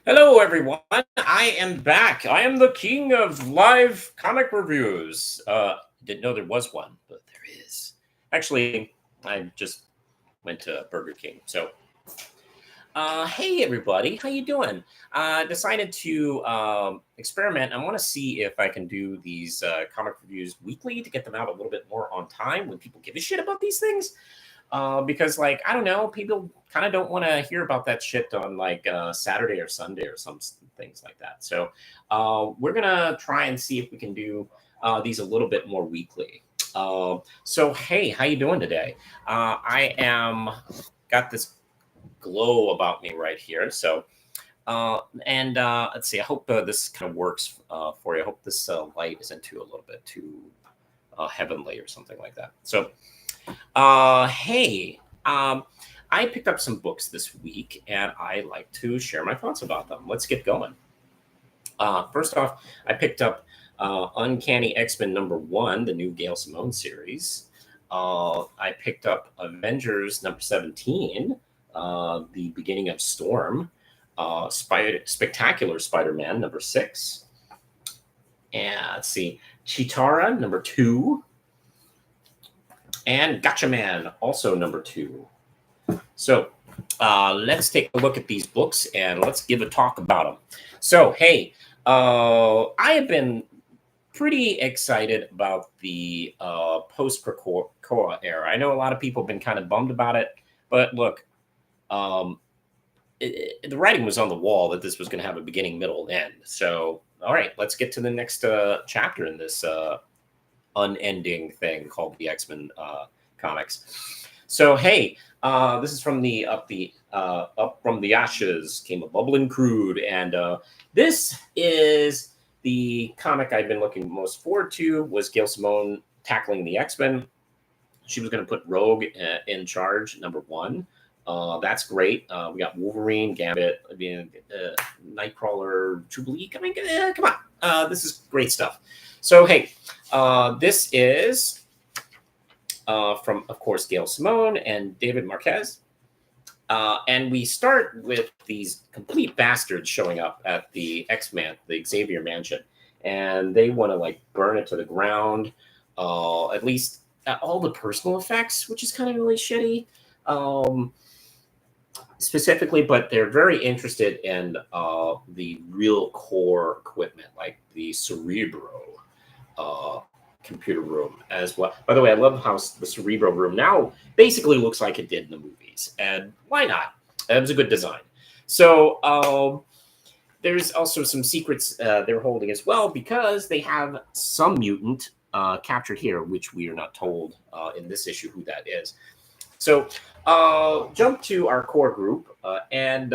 Hello, everyone. I am back. I am the king of live comic reviews. Didn't know there was one, but there is. Actually, I just went to Burger King. Hey, everybody. How you doing? Decided to experiment. I want to see if I can do these comic reviews weekly to get them out a little bit more on time when people give a shit about these things. Because like I don't know, people kind of don't want to hear about that shit on like Saturday or Sunday or some things like that. So we're gonna try and see if we can do these a little bit more weekly. So hey, how you doing today? I am got this glow about me right here. And let's see. I hope this kind of works for you. I hope this light isn't too a little bit too heavenly or something like that. Hey, I picked up some books this week, and I like to share my thoughts about them. Let's get going. First off, I picked up Uncanny X-Men #1, the new Gail Simone series. I picked up Avengers #17, the beginning of Storm. Spectacular Spider-Man #6. And let's see, Chitara #2. And Gotcha Man, also #2. So let's take a look at these books and let's give a talk about them. So, hey, I have been pretty excited about the post-Krakoa era. I know a lot of people have been kind of bummed about it, but look, um, the writing was on the wall that this was going to have a beginning, middle, and end. So, all right, let's get to the next chapter in this unending thing called the X-Men comics. So hey, this is from the up from the ashes came a bubbling crude, and this is the comic I've been looking most forward to. Was Gail Simone tackling the X-Men? She was going to put Rogue in charge, #1. That's great. We got Wolverine, Gambit, Nightcrawler, Jubilee. Come on. This is great stuff. So hey, this is from, of course, Gail Simone and David Marquez. And we start with these complete bastards showing up at the the Xavier Mansion, and they want to like burn it to the ground. At least all the personal effects, which is kind of really shitty. Specifically, but they're very interested in the real core equipment, like the Cerebro uh, computer room as well. By the way, I love how the Cerebro room now basically looks like it did in the movies, and why not? It was a good design. So there's also some secrets they're holding as well because they have some mutant captured here, which we are not told in this issue who that is. So jump to our core group and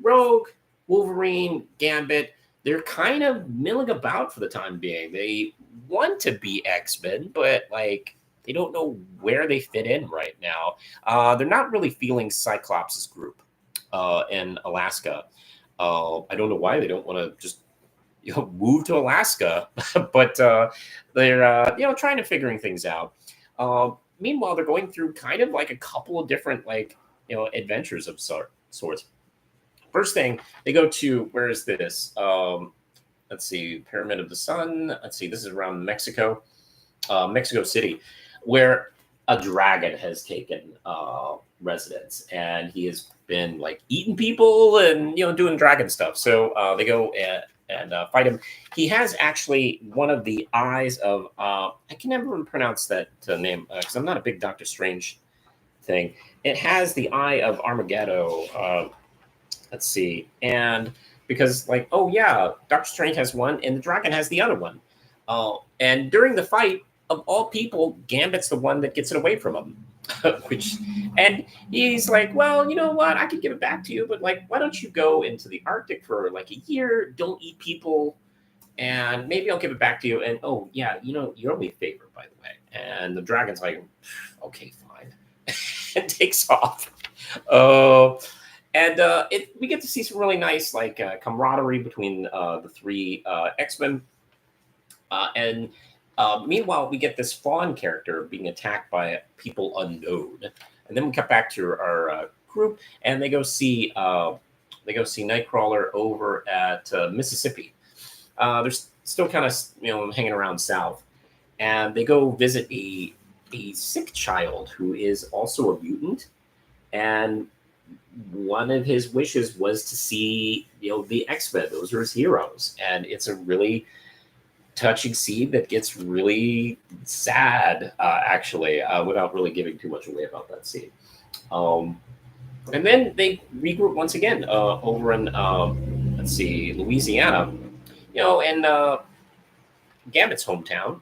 Rogue, Wolverine, Gambit. They're kind of milling about for the time being. They want to be X-Men, but like they don't know where they fit in right now. They're not really feeling Cyclops' group in Alaska. I don't know why they don't want to just move to Alaska, but they're trying to figuring things out. Meanwhile, they're going through kind of like a couple of different like adventures of sorts. First thing they go to, where is this? Let's see, Pyramid of the Sun. Let's see, this is around Mexico City, where a dragon has taken residence, and he has been like eating people and doing dragon stuff. So they go and fight him. He has actually one of the eyes of I can never pronounce that name because I'm not a big Doctor Strange thing. It has the eye of Armageddon. Let's see, and because like oh yeah, Doctor Strange has one, and the dragon has the other one. And during the fight, of all people, Gambit's the one that gets it away from him. Which, and he's like, well, you know what? I could give it back to you, but like, why don't you go into the Arctic for like a year? Don't eat people, and maybe I'll give it back to you. And oh yeah, you owe me a favor, by the way. And the dragon's like, okay, fine, and takes off. Uh, and we get to see some really nice like camaraderie between the three X-Men. And meanwhile, we get this Fawn character being attacked by people unknown. And then we cut back to our group, and they go see They go see Nightcrawler over at Mississippi. They're still kind of hanging around south, and they go visit a sick child who is also a mutant, and one of his wishes was to see the X-Men. Those are his heroes, and it's a really touching scene that gets really sad, actually, without really giving too much away about that scene. And then they regroup once again over in let's see, Louisiana, in Gambit's hometown,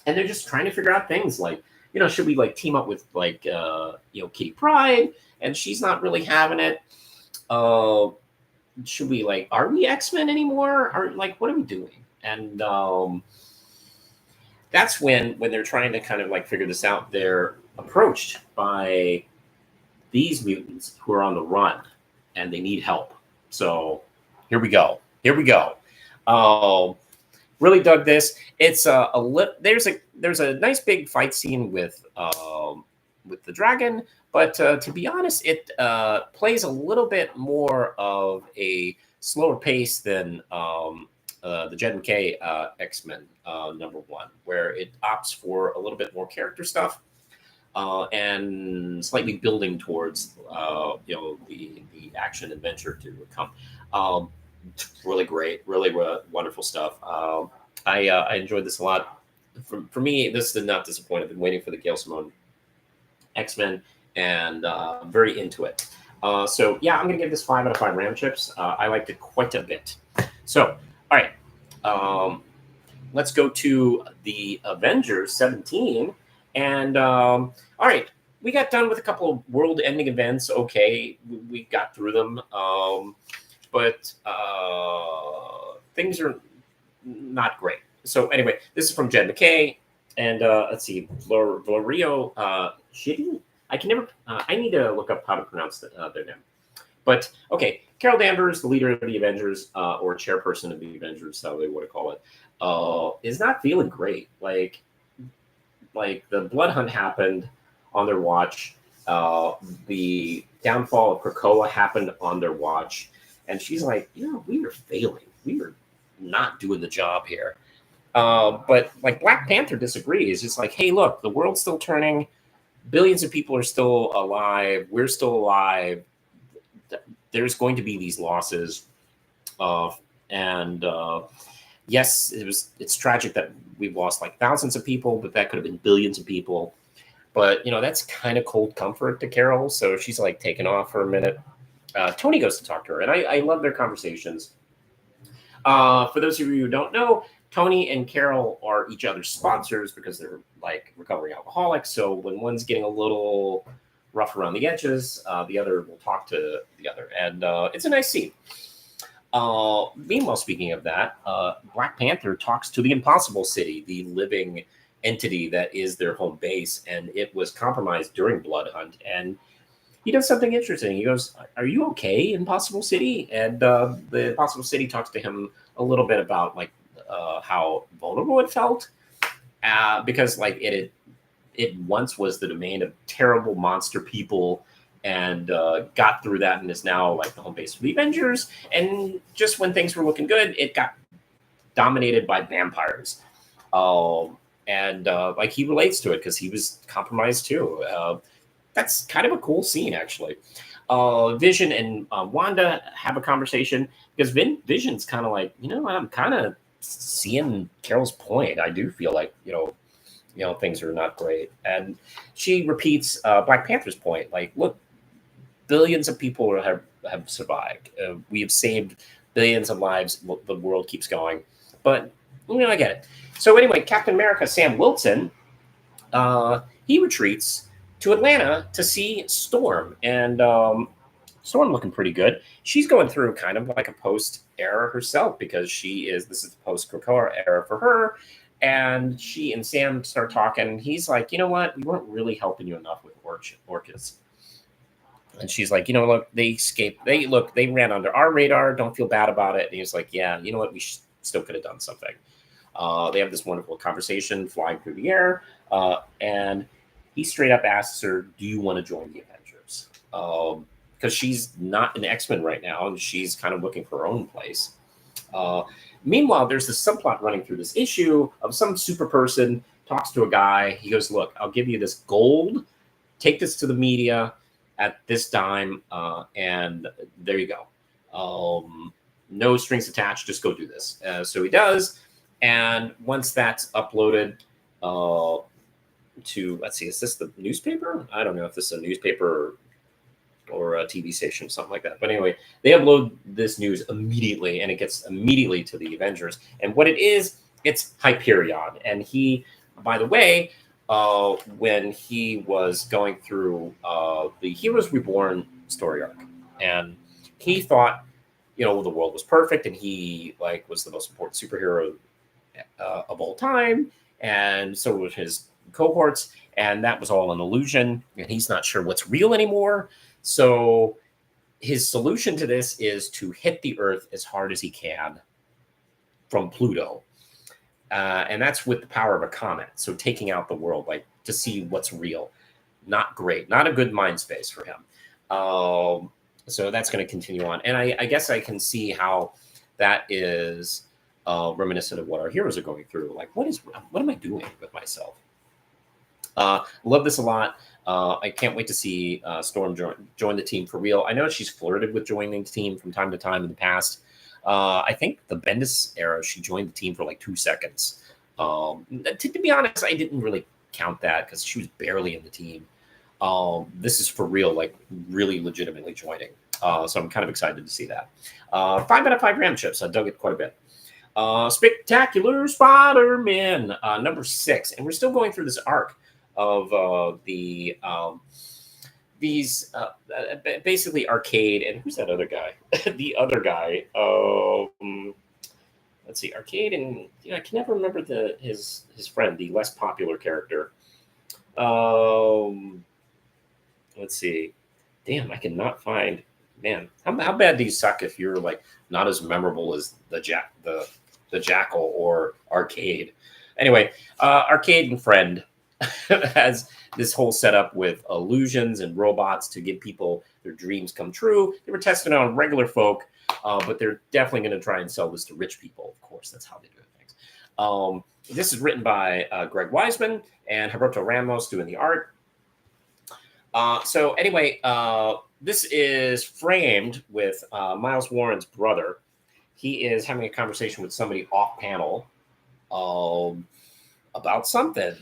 and they're just trying to figure out things like, should we like team up with like Kitty Pryde, and she's not really having it. Should we like, are we X-Men anymore? Are like, what are we doing? And that's when they're trying to kind of like figure this out, they're approached by these mutants who are on the run, and they need help. So here we go. Really dug this. It's there's a nice big fight scene with the dragon, but to be honest, it plays a little bit more of a slower pace than the Jed McKay X-Men #1, where it opts for a little bit more character stuff and slightly building towards the action adventure to come. Really great, really wonderful stuff. I enjoyed this a lot. For me, this did not disappoint. I've been waiting for the Gail Simone X-Men, and I'm very into it. So yeah, I'm gonna give this 5 out of 5 Ram chips. I liked it quite a bit. So all right, let's go to the Avengers 17, and all right, we got done with a couple of world-ending events. Okay, we got through them, but things are not great. So anyway, this is from Jed McKay, and let's see, Valerio Shitty. I can never. I need to look up how to pronounce their name. But okay, Carol Danvers, the leader of the Avengers, or chairperson of the Avengers, how they want to call it, is not feeling great. Like the blood hunt happened on their watch. The downfall of Krakoa happened on their watch, and she's like, we are failing. We are not doing the job here. But like Black Panther disagrees. It's like, hey, look, the world's still turning. Billions of people are still alive. We're still alive. There's going to be these losses, and yes, it's tragic that we've lost like thousands of people, but that could have been billions of people. But that's kind of cold comfort to Carol, so she's like taken off for a minute. Tony goes to talk to her, and I love their conversations. For those of you who don't know, Tony and Carol are each other's sponsors because they're like recovering alcoholics. So when one's getting a little rough around the edges, the other will talk to the other, and it's a nice scene. Meanwhile, speaking of that, Black Panther talks to the Impossible City, the living entity that is their home base, and it was compromised during Blood Hunt. And he does something interesting. He goes, "Are you okay, Impossible City?" And the Impossible City talks to him a little bit about like how vulnerable it felt, because like it once was the domain of terrible monster people, and got through that and is now like the home base for the Avengers. And just when things were looking good, it got dominated by vampires. And like he relates to it because he was compromised too. That's kind of a cool scene, actually. Vision and Wanda have a conversation because Vision's kind of like, I'm kind of seeing Carol's point. I do feel like, things are not great. And she repeats Black Panther's point. Like, look, billions of people have survived. We have saved billions of lives. The world keeps going. But, I get it. So anyway, Captain America, Sam Wilson, he retreats to Atlanta to see Storm. And Storm looking pretty good. She's going through kind of like a post-era herself because this is the post-Krakoa era for her. And she and Sam start talking. He's like, you know what? We weren't really helping you enough with Orchids. And she's like, look, they escaped. They ran under our radar. Don't feel bad about it. And he's like, yeah, you know what? We still could have done something. They have this wonderful conversation flying through the air. And he straight up asks her, do you want to join the Avengers? because she's not an X-Men right now, and she's kind of looking for her own place. Meanwhile, there's this subplot running through this issue of some super person talks to a guy. He goes, "Look, I'll give you this gold. Take this to the media at this dime, and there you go. No strings attached. Just go do this." So he does, and once that's uploaded to, let's see, is this the newspaper? I don't know if this is a newspaper or a TV station, something like that. But anyway, they upload this news immediately, and it gets immediately to the Avengers. And what it is, it's Hyperion. And he, by the way, when he was going through the Heroes Reborn story arc, and he thought, the world was perfect, and he was the most important superhero of all time, and so was his cohorts, and that was all an illusion, and he's not sure what's real anymore. So his solution to this is to hit the Earth as hard as he can from Pluto. And that's with the power of a comet. So taking out the world, to see what's real. Not great. Not a good mind space for him. So that's going to continue on. And I guess I can see how that is reminiscent of what our heroes are going through. What am I doing with myself? Love this a lot. I can't wait to see Storm join the team for real. I know she's flirted with joining the team from time to time in the past. I think the Bendis era, she joined the team for 2 seconds. To be honest, I didn't really count that because she was barely in the team. This is for real, really legitimately joining. So I'm kind of excited to see that. 5 out of 5 RAM chips. I dug it quite a bit. Spectacular Spider-Man, number 6. And we're still going through this arc of these basically Arcade, and who's that other guy? The other guy. Let's see, Arcade, and I can never remember his friend, the less popular character. Let's see. Damn, I cannot find. Man, how bad do you suck if you're not as memorable as the Jackal or Arcade? Anyway, Arcade and friend has this whole setup with illusions and robots to give people their dreams come true. They were testing it on regular folk, but they're definitely going to try and sell this to rich people. Of course, that's how they do things. This is written by Greg Weisman and Roberto Ramos doing the art. So anyway, this is framed with Miles Warren's brother. He is having a conversation with somebody off panel about something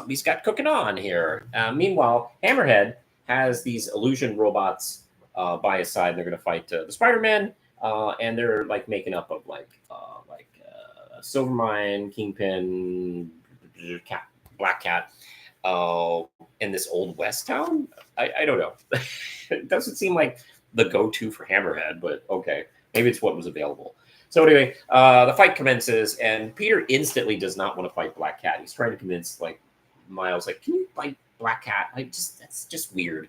he's got cooking on here. Meanwhile, Hammerhead has these illusion robots by his side. They're going to fight the Spider-Man, and they're making up of Silvermine, Kingpin, Black Cat, in this old West town. I don't know. It doesn't seem like the go-to for Hammerhead, but okay, maybe it's what was available. So anyway, the fight commences, and Peter instantly does not want to fight Black Cat. He's trying to convince Miles, can you fight Black Cat? That's just weird.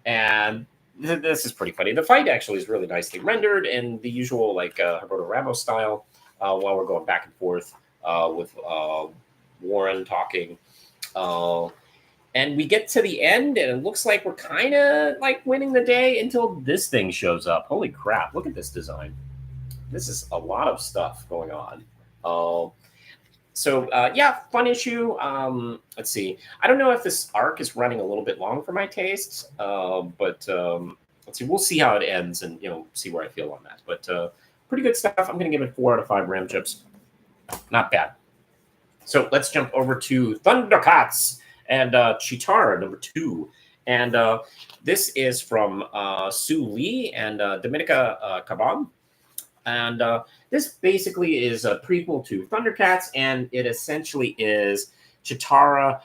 And this is pretty funny. The fight actually is really nicely rendered in the usual Roberto Ramos style. While we're going back and forth with Warren talking, and we get to the end, and it looks like we're kind of winning the day until this thing shows up. Holy crap! Look at this design. This is a lot of stuff going on. So yeah, fun issue. Let's see. I don't know if this arc is running a little bit long for my tastes, but let's see. We'll see how it ends, and see where I feel on that. But pretty good stuff. I'm going to give it 4 out of 5 RAM chips. Not bad. So let's jump over to Thundercats and Chitara number 2, and this is from Sue Lee and Dominica Caban. And this basically is a prequel to Thundercats, and it essentially is Chitara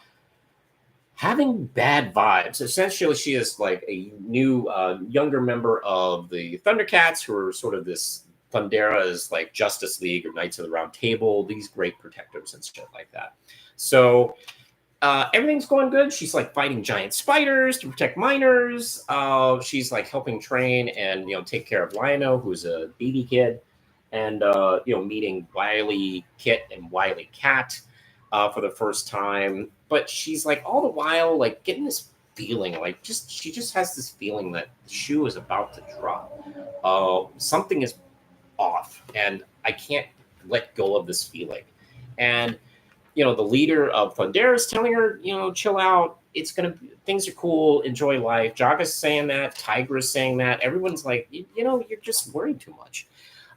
having bad vibes. Essentially, she is a new, younger member of the Thundercats, who are sort of this Thundera's Justice League or Knights of the Round Table, these great protectors and shit like that. So everything's going good. She's fighting giant spiders to protect miners. She's helping train and take care of Lion-O, who's a baby kid, and meeting Wily Kit and Wily Cat for the first time. But she's all the while getting this feeling like she just has this feeling that the shoe is about to drop. Something is off, and I can't let go of this feeling. And the leader of Thundera is telling her, chill out. It's things are cool. Enjoy life. Jaga's saying that. Tiger is saying that. Everyone's like, you're just worried too much.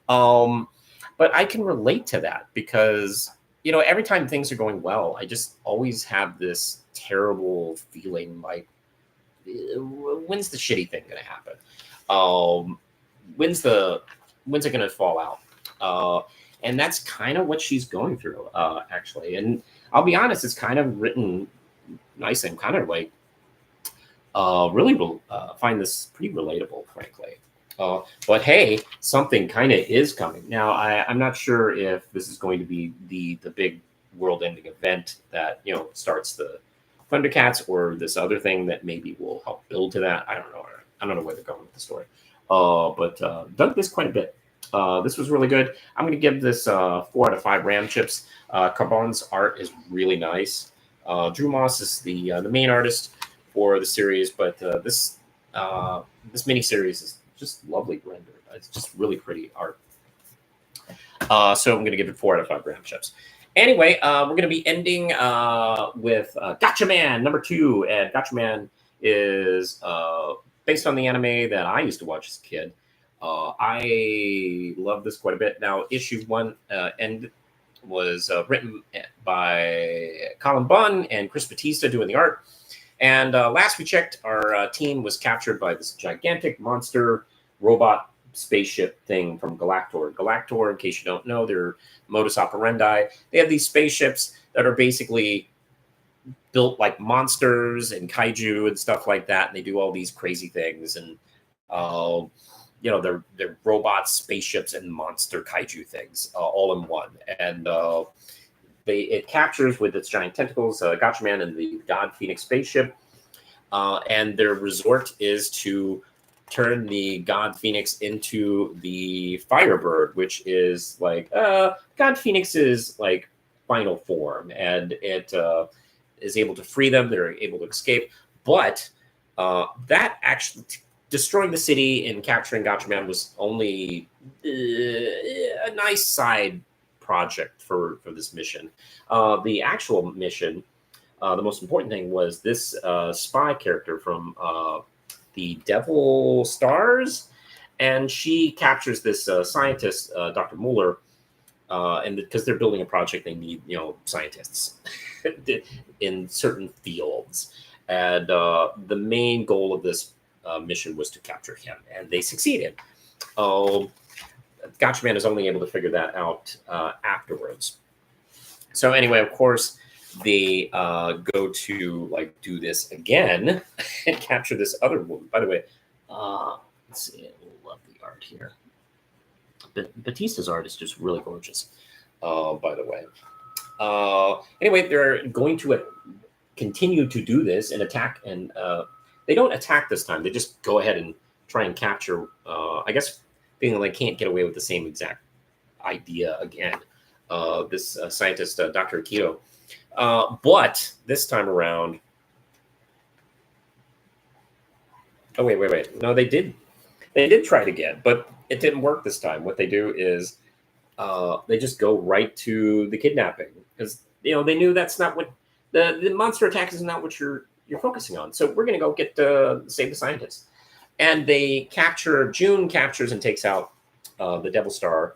But I can relate to that because, every time things are going well, I just always have this terrible feeling like, when's the shitty thing going to happen? When's it going to fall out? And that's kind of what she's going through, actually. And I'll be honest, it's kind of written nice. I'm kind of like really find this pretty relatable, frankly. But hey, something kind of is coming. Now, I'm not sure if this is going to be the big world-ending event that starts the Thundercats, or this other thing that maybe will help build to that. I don't know. I don't know where they're going with the story. But dug this quite a bit. This was really good. I'm going to give this 4 out of 5 Ram chips. Carbon's art is really nice. Drew Moss is the main artist for the series, but this miniseries is just lovely rendered. It's just really pretty art. So I'm going to give it 4 out of 5 Ram chips. Anyway, we're going to be ending with Gotcha Man #2, and Gotcha Man is based on the anime that I used to watch as a kid. I love this quite a bit. Now, issue 1 end was written by Colin Bunn and Chris Batista doing the art. And last we checked, our team was captured by this gigantic monster robot spaceship thing from Galactor. Galactor, in case you don't know, their modus operandi. They have these spaceships that are basically built like monsters and kaiju and stuff like that. And they do all these crazy things. And they're robots, spaceships, and monster kaiju things all in one. And it captures with its giant tentacles Gotcha Man and the God Phoenix spaceship. And their resort is to turn the God Phoenix into the Firebird, which is like God Phoenix's like final form, and it is able to free them. They're able to escape, but that actually destroying the city and capturing Gotcha Man was only a nice side project for this mission. The actual mission, the most important thing was this spy character from the Devil Stars, and she captures this scientist, Dr. Mueller, and because they're building a project, they need scientists in certain fields, and the main goal of this mission was to capture him, and they succeeded. Gotcha Man is only able to figure that out afterwards. So anyway, of course, they go to like do this again and capture this other woman. By the way, let's see, I love the art here. Batista's art is just really gorgeous. By the way, anyway, they're going to continue to do this and attack, and they don't attack this time. They just go ahead and try and capture. I guess being like can't get away with the same exact idea again. This scientist, Dr. Akito. But this time around, oh wait. No, they did try it again, but it didn't work this time. What they do is they just go right to the kidnapping because they knew that's not what the monster attack is not what you're focusing on. So we're gonna go get save the scientist, and June captures and takes out the Devil Star.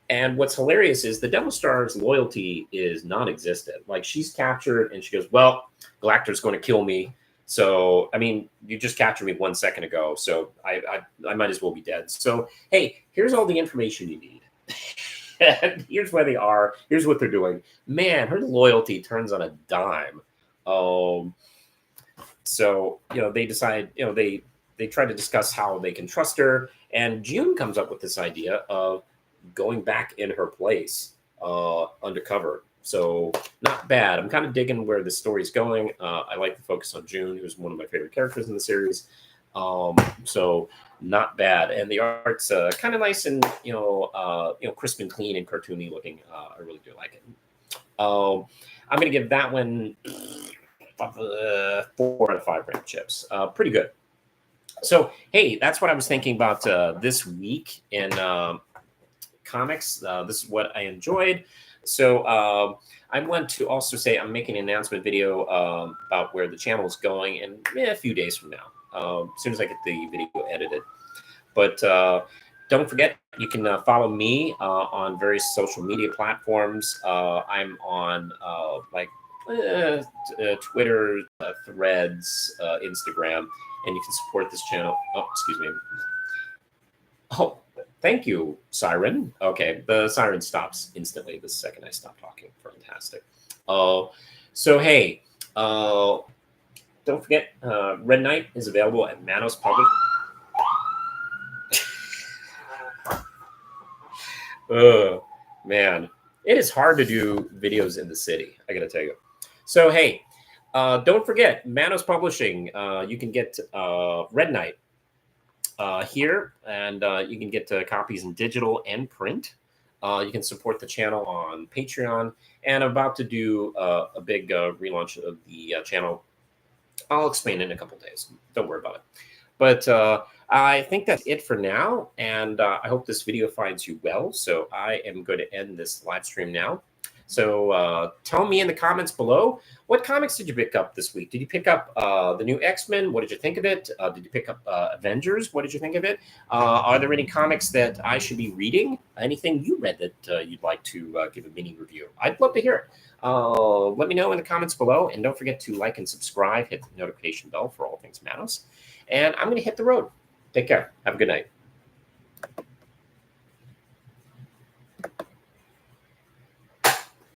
And what's hilarious is the Devil Star's loyalty is non-existent. Like she's captured and she goes, well, Galactor's going to kill me. So, I mean, you just captured me 1 second ago. So I might as well be dead. So, hey, here's all the information you need. And here's where they are. Here's what they're doing. Man, her loyalty turns on a dime. So, they decide, they try to discuss how they can trust her. And June comes up with this idea of going back in her place undercover. So not bad. I'm kind of digging where the story's going. I like the focus on June, who's one of my favorite characters in the series. So not bad. And the art's kind of nice and crisp and clean and cartoony looking. I really do like it. I'm gonna give that one 4 out of 5 gram chips. Pretty good. So, hey, that's what I was thinking about this week in comics. This is what I enjoyed. So I want to also say I'm making an announcement video about where the channel is going in a few days from now, as soon as I get the video edited. But don't forget, you can follow me on various social media platforms. I'm on Twitter, Threads, Instagram, and you can support this channel. Oh, excuse me. Oh, thank you, Siren. Okay, the siren stops instantly the second I stop talking. Fantastic. So hey, don't forget, Red Knight is available at Manos Public. Man, it is hard to do videos in the city, I gotta tell you. So hey, don't forget, Manos Publishing. You can get Red Knight here, and you can get copies in digital and print. You can support the channel on Patreon, and I'm about to do a big relaunch of the channel. I'll explain in a couple days. Don't worry about it. But I think that's it for now, and I hope this video finds you well. So I am going to end this live stream now. So tell me in the comments below, what comics did you pick up this week? Did you pick up the new X-Men? What did you think of it? Did you pick up Avengers? What did you think of it? Are there any comics that I should be reading? Anything you read that you'd like to give a mini review? I'd love to hear it. Let me know in the comments below, and don't forget to like and subscribe. Hit the notification bell for all things Manos. And I'm going to hit the road. Take care. Have a good night.